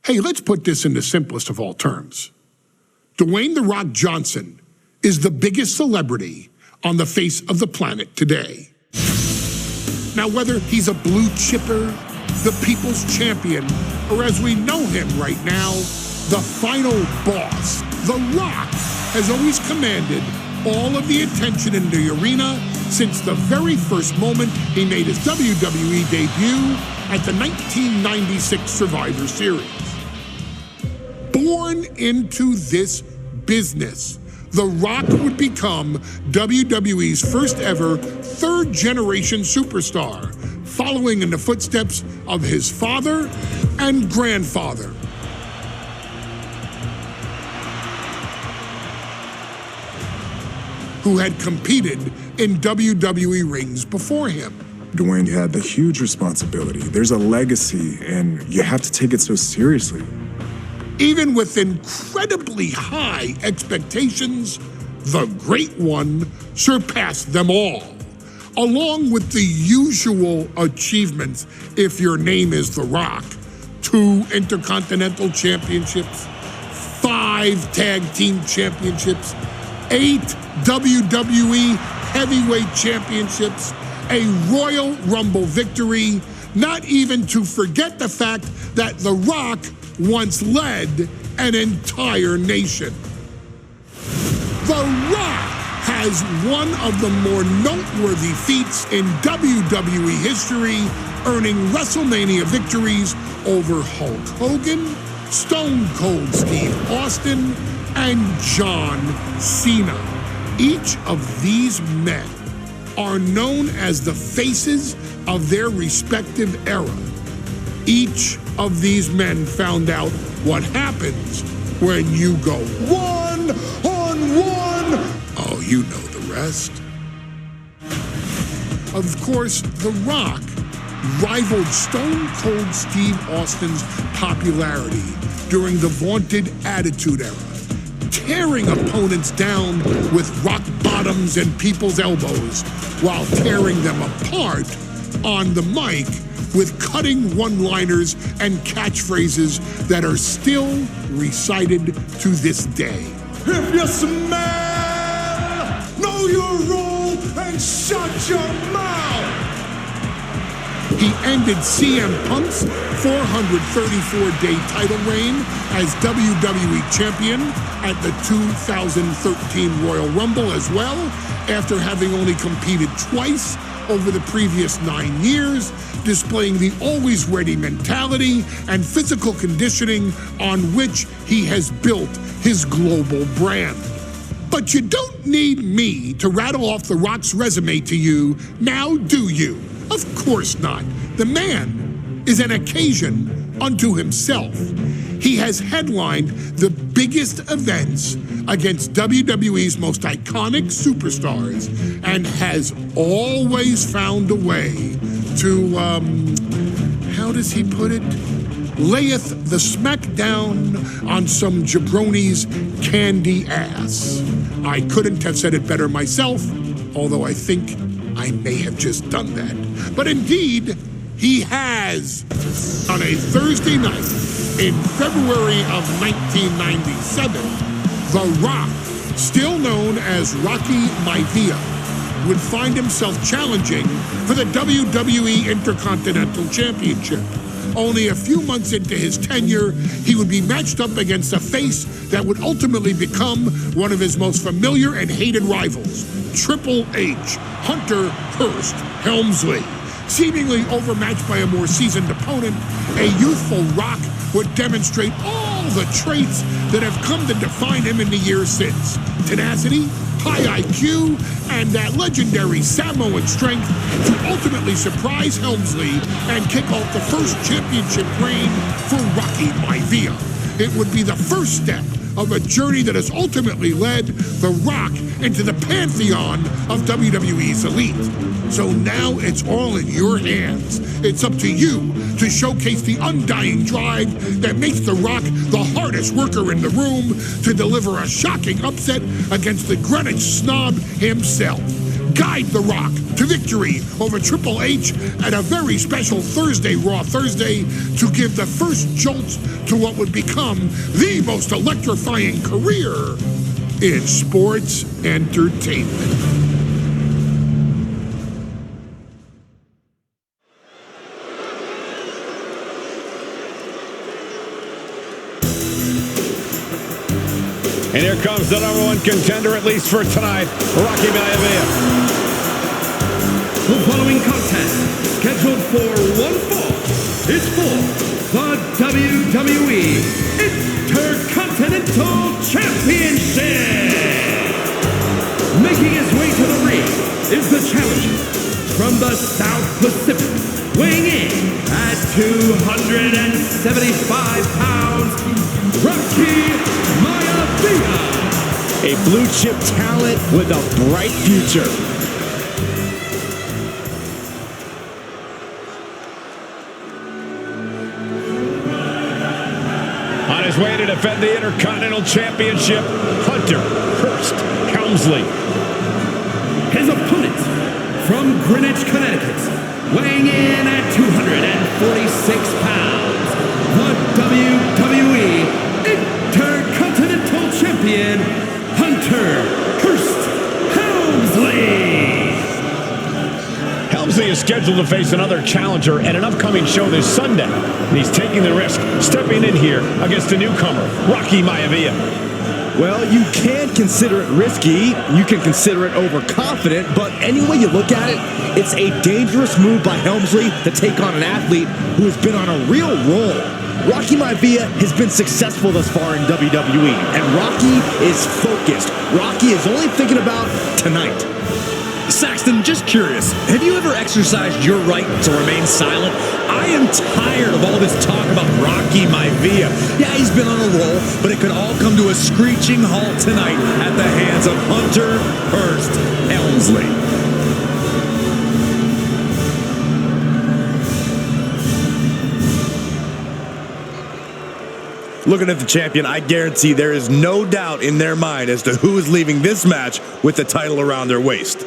Hey, let's put this in the simplest of all terms. Dwayne "The Rock" Johnson is the biggest celebrity on the face of the planet today. Now, whether he's a blue chipper, the people's champion, or as we know him right now, the final boss, The Rock has always commanded all of the attention in the arena since the very first moment he made his WWE debut at the 1996 Survivor Series. Born into this business, The Rock would become WWE's first ever third-generation superstar, following in the footsteps of his father and grandfather. Who had competed in WWE rings before him. Dwayne had the huge responsibility. There's a legacy, and you have to take it so seriously. Even with incredibly high expectations, the Great One surpassed them all, along with the usual achievements if your name is The Rock: 2 Intercontinental Championships, 5 Tag Team Championships, 8 WWE Heavyweight Championships, a Royal Rumble victory, not even to forget the fact that The Rock once led an entire nation. The Rock has one of the more noteworthy feats in WWE history, earning WrestleMania victories over Hulk Hogan, Stone Cold Steve Austin, and John Cena. Each of these men are known as the faces of their respective era. Each of these men found out what happens when you go one-on-one. Oh, you know the rest. Of course, The Rock rivaled Stone Cold Steve Austin's popularity during the vaunted Attitude Era, tearing opponents down with rock bottoms and people's elbows while tearing them apart on the mic with cutting one-liners and catchphrases that are still recited to this day. If you smell, know your role and shut your mouth. He ended CM Punk's 434-day title reign as WWE Champion at the 2013 Royal Rumble as well, after having only competed twice over the previous 9 years, displaying the always-ready mentality and physical conditioning on which he has built his global brand. But you don't need me to rattle off The Rock's resume to you, now do you? Of course not. The man is an occasion unto himself. He has headlined the biggest events against WWE's most iconic superstars and has always found a way to, how does he put it? Layeth the smackdown on some jabroni's candy ass. I couldn't have said it better myself, although I think I may have just done that. But indeed, he has. On a Thursday night in February of 1997, The Rock, still known as Rocky Maivia, would find himself challenging for the WWE Intercontinental Championship. Only a few months into his tenure, he would be matched up against a face that would ultimately become one of his most familiar and hated rivals, Triple H, Hunter Hearst Helmsley. Seemingly overmatched by a more seasoned opponent, a youthful Rock would demonstrate all the traits that have come to define him in the years since: tenacity, high IQ, and that legendary Samoan strength to ultimately surprise Helmsley and kick off the first championship reign for Rocky Maivia. It would be the first step of a journey that has ultimately led The Rock into the pantheon of WWE's elite. So now it's all in your hands. It's up to you to showcase the undying drive that makes The Rock the hardest worker in the room to deliver a shocking upset against the Greenwich snob himself. guide The Rock to victory over Triple H at a very special Thursday, Raw Thursday, to give the first jolt to what would become the most electrifying career in sports entertainment. And here comes the #1 contender, at least for tonight, Rocky Maivia. The following contest, scheduled for one fall, is for the WWE Intercontinental Championship. Making his way to the ring is the challenger from the South Pacific, weighing in at 275 pounds, Rocky Maivia. A blue-chip talent with a bright future. On his way to defend the Intercontinental Championship, Hunter Hearst Helmsley. His opponent from Greenwich, Connecticut, weighing in at 246 pounds, the WWE Intercontinental Champion, Hunter Hearst Helmsley. Helmsley is scheduled to face another challenger at an upcoming show this Sunday. And he's taking the risk, stepping in here against a newcomer, Rocky Maivia. Well, you can consider it risky, you can consider it overconfident, but any way you look at it, it's a dangerous move by Helmsley to take on an athlete who has been on a real roll. Rocky Maivia has been successful thus far in WWE, and Rocky is focused. Rocky is only thinking about tonight. Saxton, just curious, have you ever exercised your right to remain silent? I am tired of all this talk about Rocky Maivia. Yeah, he's been on a roll, but it could all come to a screeching halt tonight at the hands of Hunter Hearst Helmsley. Looking at the champion, I guarantee there is no doubt in their mind as to who is leaving this match with the title around their waist.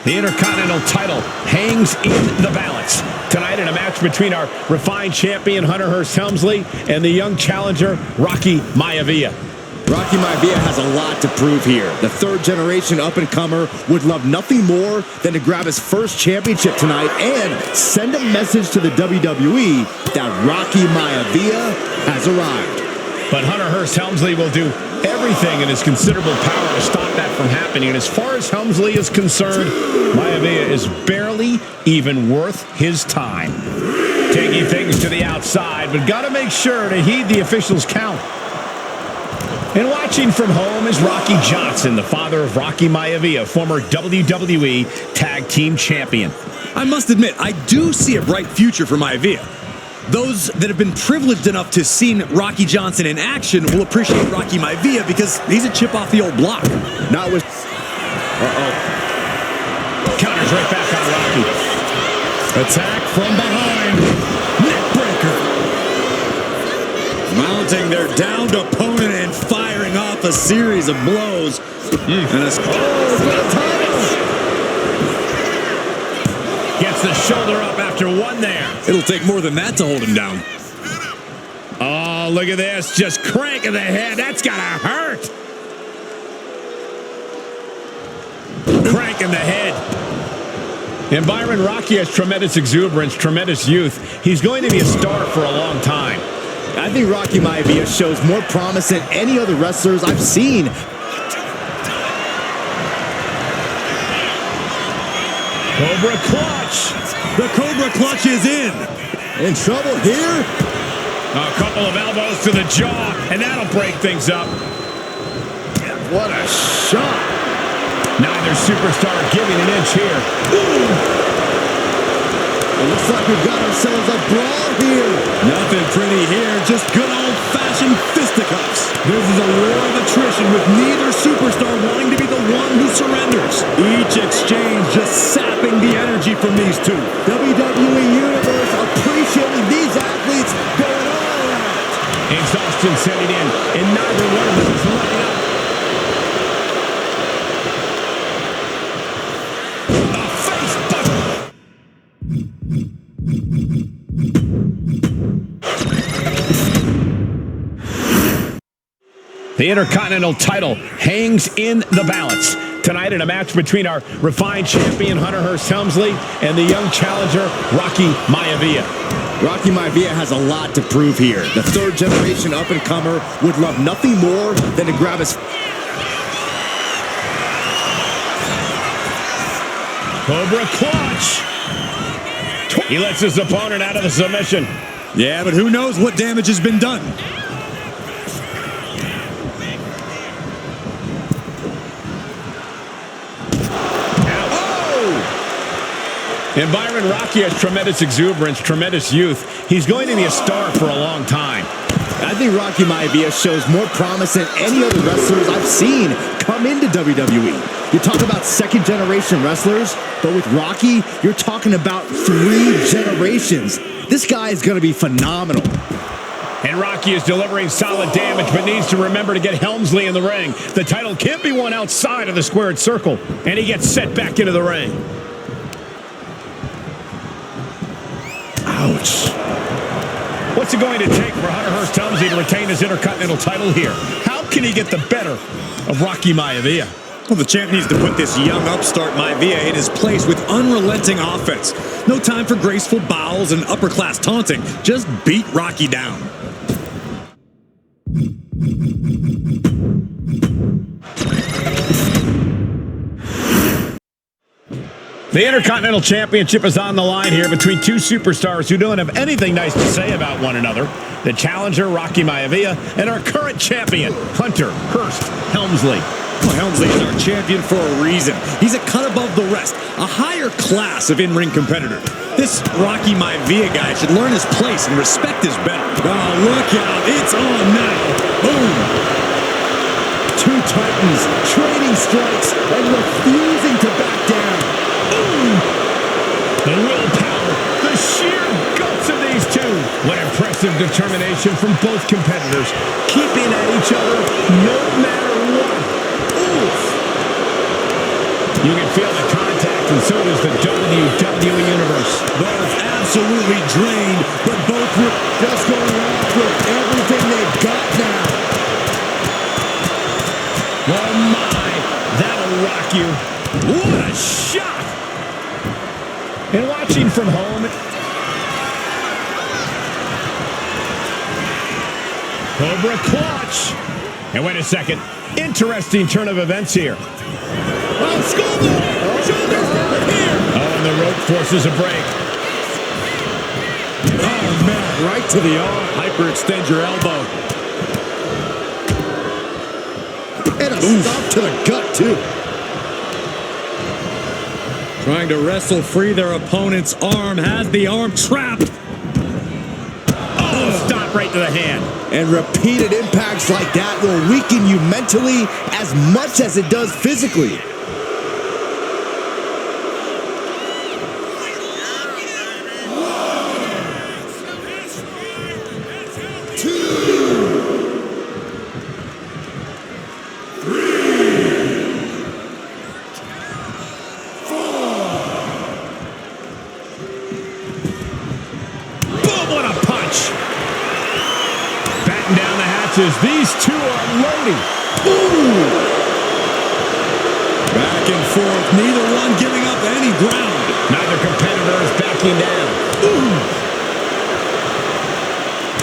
The Intercontinental title hangs in the balance tonight in a match between our refined champion, Hunter Hearst Helmsley, and the young challenger, Rocky Maivia. Rocky Maivia has a lot to prove here. The third-generation up-and-comer would love nothing more than to grab his first championship tonight and send a message to the WWE that Rocky Maivia has arrived. But Hunter Hearst Helmsley will do everything in his considerable power to stop that from happening. And as far as Helmsley is concerned, Maivia is barely even worth his time. Taking things to the outside, but got to make sure to heed the officials' count. And watching from home is Rocky Johnson, the father of Rocky Maivia, former WWE Tag Team Champion. I must admit, I do see a bright future for Maivia. Those that have been privileged enough to see Rocky Johnson in action will appreciate Rocky Maivia because he's a chip off the old block. Not with... Counters right back on Rocky. Attack from behind. Neckbreaker. Mounting their downed opponent and firing off a series of blows. And a... Gets the shoulder up after one there. It'll take more than that to hold him down. Oh, look at this. Just cranking the head. That's got to hurt. Cranking the head. And Byron, Rocky has tremendous exuberance, tremendous youth. He's going to be a star for a long time. I think Rocky Maivia shows more promise than any other wrestlers I've seen. Cobra clutch. The Cobra clutch is in. In trouble here. A couple of elbows to the jaw, and that'll break things up. What a shot. Neither superstar giving an inch here. Ooh. It looks like we've got ourselves a brawl here. Nothing pretty here, just good old-fashioned fisticuffs. This is a war of attrition with neither superstar wanting to be the one who surrenders. Each exchange just sapping the energy from these two. WWE Universe appreciating these athletes going all out. Exhaustion setting in, and neither one of them is letting up. The Intercontinental title hangs in the balance tonight in a match between our refined champion Hunter Hearst Helmsley and the young challenger Rocky Maivia. Rocky Maivia has a lot to prove here. The third-generation up-and-comer would love nothing more than to grab his... Cobra clutch. He lets his opponent out of the submission. Yeah, but who knows what damage has been done. And Byron, Rocky has tremendous exuberance, tremendous youth. He's going to be a star for a long time. I think Rocky Maivia shows more promise than any other wrestlers I've seen come into WWE. You talk about second-generation wrestlers, but with Rocky, you're talking about 3 generations. This guy is going to be phenomenal. And Rocky is delivering solid damage, but needs to remember to get Helmsley in the ring. The title can't be won outside of the squared circle, and he gets set back into the ring. Ouch. What's it going to take for Hunter Hearst Helmsley to retain his Intercontinental title here? How can he get the better of Rocky Maivia? Well, the champ needs to put this young upstart Maivia in his place with unrelenting offense. No time for graceful bows and upper-class taunting. Just beat Rocky down. The Intercontinental Championship is on the line here between two superstars who don't have anything nice to say about one another. The challenger, Rocky Maivia, and our current champion, Hunter Hearst Helmsley. Well, Helmsley is our champion for a reason. He's a cut above the rest, a higher class of in-ring competitor. This Rocky Maivia guy should learn his place and respect his better. Oh, look out. It's on now. Boom. Two titans trading strikes and refusing to back down. The willpower, the sheer guts of these two. What impressive determination from both competitors, keeping at each other no matter what. Oof. You can feel the contact, and so does the WWE Universe. Both absolutely drained, but both were just going off with everything they've got now. Oh my, that'll rock you. What a shot! And watching from home, Cobra clutch. And wait a second, interesting turn of events here. Oh, Scoville! Shoulders down here! Oh, and the rope forces a break. Oh, man, right to the arm. Hyperextend your elbow. And a stop to the gut, too. Trying to wrestle free their opponent's arm, has the arm trapped. Oh, stop right to the hand. And repeated impacts like that will weaken you mentally as much as it does physically. These two are loading. Ooh. Back and forth, neither one giving up any ground. Neither competitor is backing down. Ooh.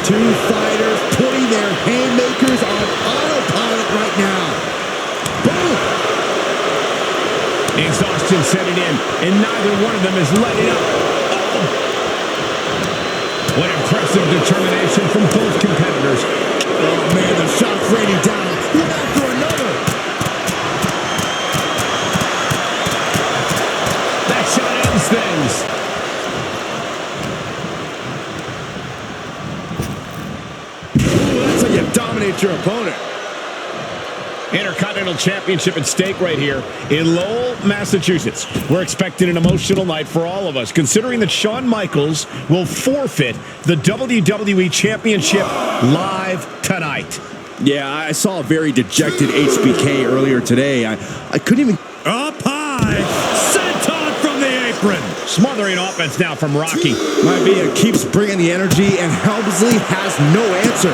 Two fighters putting their haymakers on autopilot right now. Boom. Exhaustion setting in, and neither one of them is letting up. Oh. What impressive determination from both competitors. Oh, man, the shot's raining down. One after another. That shot ends things. your opponent. Intercontinental Championship at stake right here in Lowell, Massachusetts. We're expecting an emotional night for all of us, considering that Shawn Michaels will forfeit the WWE Championship live tonight. Yeah, I saw a very dejected HBK earlier today. I couldn't even... Up high, senton from the apron. Smothering offense now from Rocky. Maivia keeps bringing the energy, and Helmsley has no answer.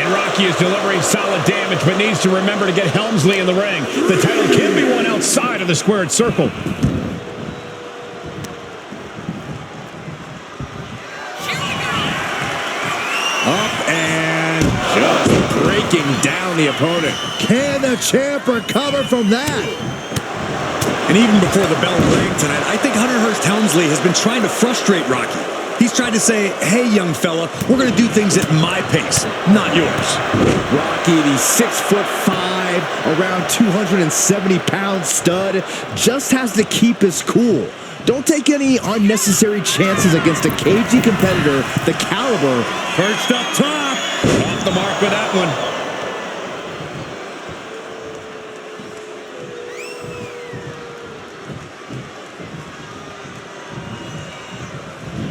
And Rocky is delivering solid damage, but needs to remember to get Helmsley in the ring. The title can be won outside of the squared circle. Up and just breaking down the opponent. Can the champ recover from that? And even before the bell rang tonight, I think Hunter Hearst Helmsley has been trying to frustrate Rocky. He's tried to say, hey, young fella, we're going to do things at my pace, not yours. Rocky, the 6'5", around 270-pound stud, just has to keep his cool. Don't take any unnecessary chances against a cagey competitor the caliber. Perched up top. Off the mark with that one.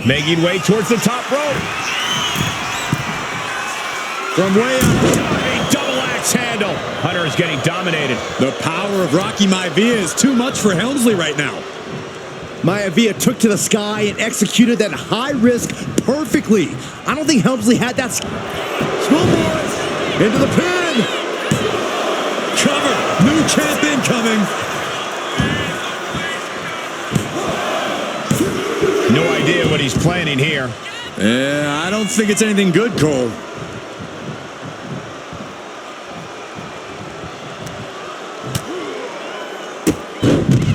Making way towards the top rope. From way up. A double axe handle. Hunter is getting dominated. The power of Rocky Maivia is too much for Helmsley right now. Maivia took to the sky and executed that high risk perfectly. I don't think Helmsley had that. Schoolboys into the pin. Cover. New champ incoming. No idea what he's planning here. I don't think it's anything good, Cole.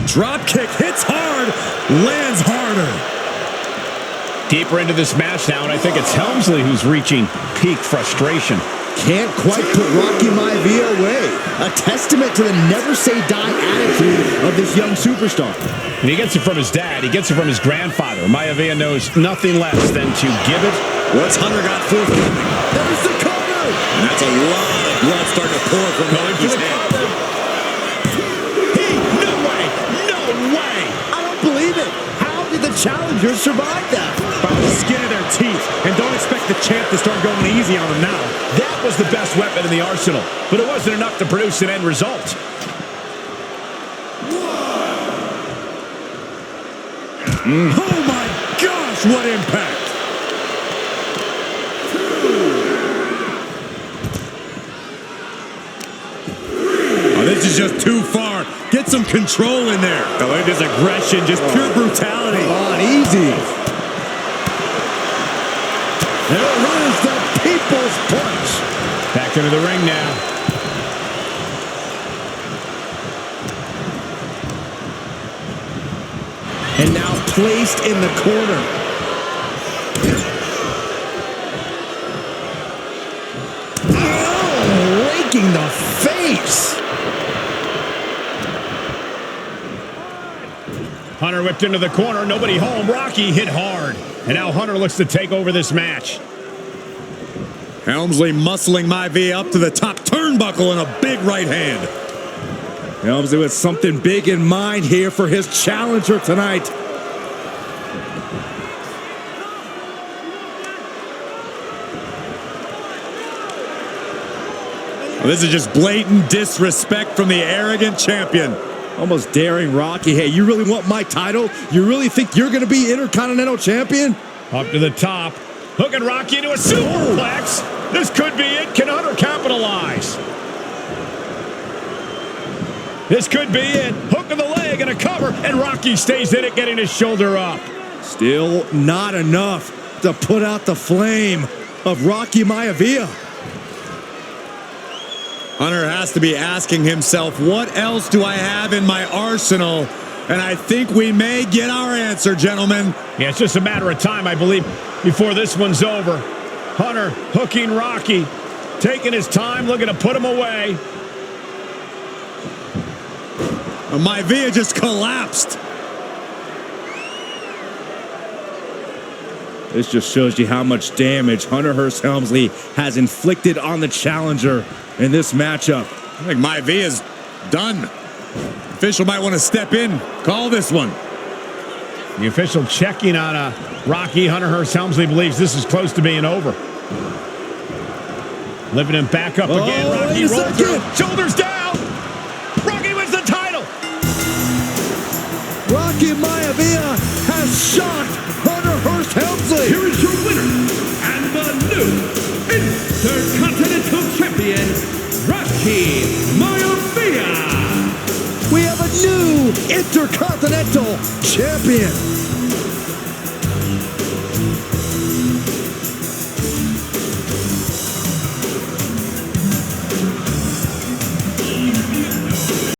Drop kick hits hard, lands harder. Deeper into this match now, and I think it's Helmsley who's reaching peak frustration. Can't quite put Rocky Maivia away. A testament to the never-say-die attitude of this young superstar. And he gets it from his dad. He gets it from his grandfather. Maivia knows nothing less than to give it. What's Hunter got forthcoming? There's the cover! And that's a lot of blood starting to pour from Rocky's head. No way! No way! I don't believe it. How did the challengers survive that? By the skin of their teeth. And don't expect the champ to start going easy on him now. That was the best weapon in the arsenal, but it wasn't enough to produce an end result. Oh my gosh, what impact! Oh, this is just too far. Get some control in there. Oh, look at this aggression, just pure brutality. Come on, easy. There runs the People's Punch. Back into the ring now. And now placed in the corner. Oh, raking the face. Hunter whipped into the corner. Nobody home. Rocky hit hard. And now Hunter looks to take over this match. Helmsley muscling Maivia up to the top turnbuckle in a big right hand. Helmsley with something big in mind here for his challenger tonight. Well, this is just blatant disrespect from the arrogant champion. Almost daring Rocky. Hey, you really want my title? You really think you're going to be Intercontinental Champion? Up to the top. Hooking Rocky into a superplex. This could be it. Can Hunter capitalize? This could be it. Hook of the leg and a cover, and Rocky stays in it, getting his shoulder up. Still not enough to put out the flame of Rocky Maivia. Hunter has to be asking himself, what else do I have in my arsenal? And I think we may get our answer, gentlemen. Yeah, it's just a matter of time, I believe, before this one's over. Hunter hooking Rocky, taking his time, looking to put him away. Maivia just collapsed. This just shows you how much damage Hunter Hearst Helmsley has inflicted on the challenger in this matchup. I think Maivia's done. Official might want to step in, call this one. The official checking on Rocky. Hunter Hearst Helmsley believes this is close to being over. Lifting him back up again. Rocky rolls through. Shoulders down. Rocky wins the title. Rocky Maivia has shocked Hunter Hearst Helmsley. Here is your winner and the new Intercontinental Champion, Rocky Maivia. We have a new Intercontinental Champion.